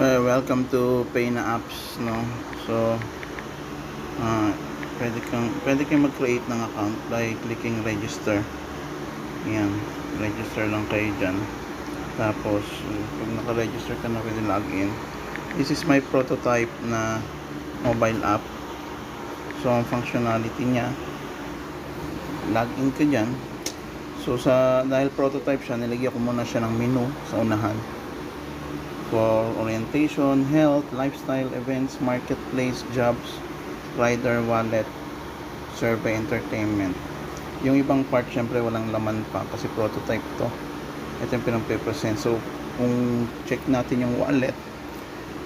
Welcome to Pay na apps, no? So, uh, pwede kang mag-create ng account by clicking register. Yan, register lang kayo dyan. Tapos, pag naka-register ka na, pwede login. This is my prototype na mobile app. So, ang functionality niya, login ka dyan. So, dahil prototype siya, nilagyan ko muna siya ng menu sa unahan. For orientation, health, lifestyle, events, marketplace, jobs, rider, wallet, survey, entertainment. Yung ibang part syempre walang laman pa kasi prototype to. Ito yung pinag-present. So kung check natin yung wallet,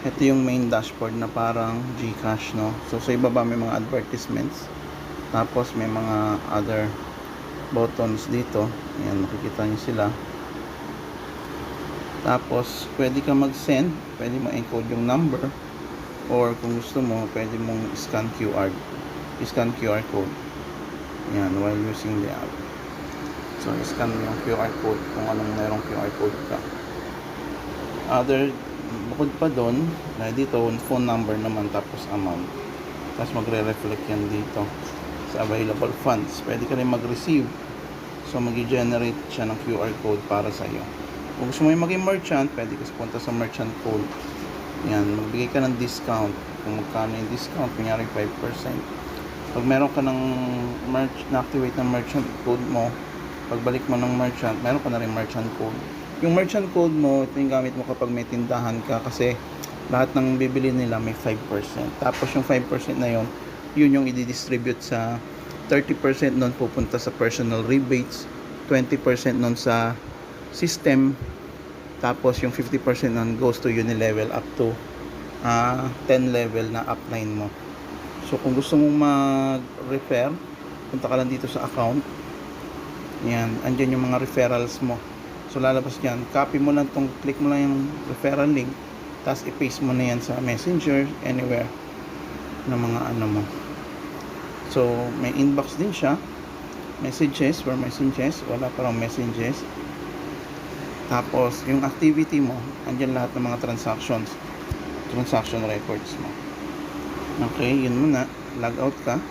ito yung main dashboard na parang GCash, no? So sa ibaba may mga advertisements, tapos may mga other buttons dito. Ayan, makikita nyo sila. Tapos, pwede ka mag-send, pwede mo encode yung number, or kung gusto mo, pwede mong scan QR code. Yan, while using the app. So, scan mo yung QR code kung anong merong QR code ka. Bukod pa doon, dito, phone number naman, tapos amount. Tapos magre-reflect yan dito sa available funds. Pwede ka rin mag-receive. So, mag-generate siya ng QR code para sa iyo. Kung gusto mo yung maging merchant, pwede ka punta sa merchant code. Yan, magbigay ka ng discount. Kung magkano yung discount, kunyari 5%. Pag meron ka ng na-activate ng merchant code mo, pagbalik mo ng merchant, meron ka na rin merchant code. Yung merchant code mo, ito yung gamit mo kapag may tindahan ka kasi lahat ng bibili nila may 5%. Tapos yung 5% na yun yung i-distribute sa 30% nun pupunta sa personal rebates, 20% nun sa system, tapos yung 50% nun goes to Unilevel up to 10 level na upline mo. So kung gusto mong mag-refer, punta ka lang dito sa account. Yan, andyan yung mga referrals mo. So lalabas dyan, copy mo lang click mo lang yung referral link, tapos i-paste mo na yan sa Messenger, anywhere na mga ano mo. So may inbox din siya, messages, wala parang messages. Tapos, yung activity mo, andyan lahat ng mga transaction records mo. Okay, yun muna. Log out ka.